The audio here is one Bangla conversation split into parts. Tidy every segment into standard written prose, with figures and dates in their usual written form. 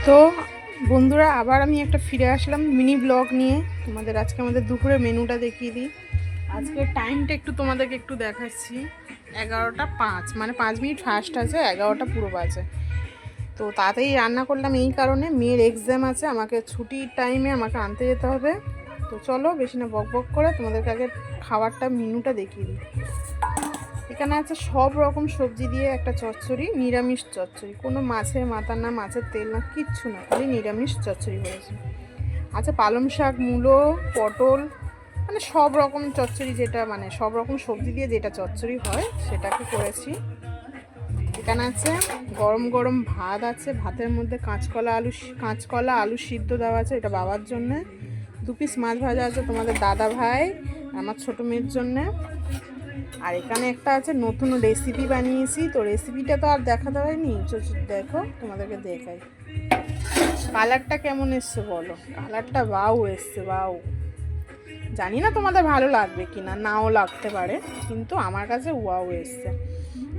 তো বন্ধুরা, আবার আমি একটা ফিরে আসলাম মিনি ব্লগ নিয়ে। আজকে আমাদের দুপুরে মেনুটা দেখিয়ে দিই। আজকে টাইমটা একটু তোমাদেরকে একটু দেখাচ্ছি। 11টা 5, মানে 5 মিনিট ফাস্ট আছে, 11টা পুরো বাজে। তো তাড়াতাড়ি রান্না করলাম এই কারণে, মেয়ের এক্সাম আছে, আমাকে ছুটির টাইমে আমাকে আনতে যেতে হবে। তো চলো বেশি না বক বক করে তোমাদেরকে আগে খাবারটা মেনুটা দেখিয়ে দিই। এখানে আছে সব রকম সবজি দিয়ে একটা চচ্চড়ি, নিরামিষ চচ্চড়ি, কোনো মাছের মাথা না, মাছের তেল না, কিচ্ছু না, খালি নিরামিষ চচ্চড়ি করেছি। আচ্ছা, পালং শাক, মূলো, পটল, মানে সব রকম চচ্চড়ি, যেটা মানে সব রকম সবজি দিয়ে যেটা চচ্চড়ি হয় সেটাকে করেছি। এখানে আছে গরম গরম ভাত আছে, ভাতের মধ্যে কাঁচকলা আলু সিদ্ধ দেওয়া আছে, এটা বাবার জন্যে। 2 পিস মাছ ভাজা আছে তোমাদের দাদা ভাই আমার ছোটো মেয়ের জন্যে। আর এখানে একটা আছে নতুন রেসিপি বানিয়েছি, তো রেসিপিটা তো আর দেখাতে হয়নি, দেখো তোমাদেরকে দেখাই। কালারটা কেমন এসছে বলো, কালারটা বাউ এসছে, বাউ। জানি না তোমাদের ভালো লাগবে কি না, নাও লাগতে পারে, কিন্তু আমার কাছে ওয়াও এসছে।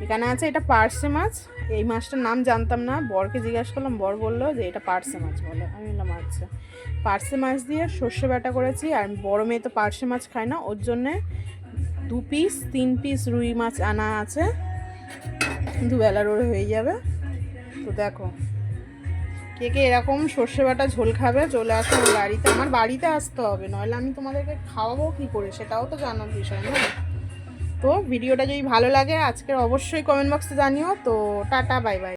এখানে আছে এটা পার্শে মাছ, এই মাছটার নাম জানতাম না, বরকে জিজ্ঞাসা করলাম, বর বললো যে এটা পার্শে মাছ বলে। আমি বললাম আচ্ছা। পার্শে মাছ দিয়ে সর্ষে বাটা করেছি, আর বড় মেয়ে তো পার্শে মাছ খায় না, ওর জন্যে 2 পিস 3 পিস রুই মাছ আনা আছে, দুবেলার ওর হয়ে যাবে। তো দেখো, কে কে এরকম সর্ষে বাটা ঝোল খাবে চলে আসো আমার বাড়িতে। আমার বাড়িতে আসতে হবে, নইলে আমি তোমাদেরকে খাওয়াবো কী করে সেটাও তো জানার বিষয় না। তো ভিডিওটা যদি ভালো লাগে আজকের অবশ্যই কমেন্ট বক্সে জানিও। তো টাটা, বাই বাই।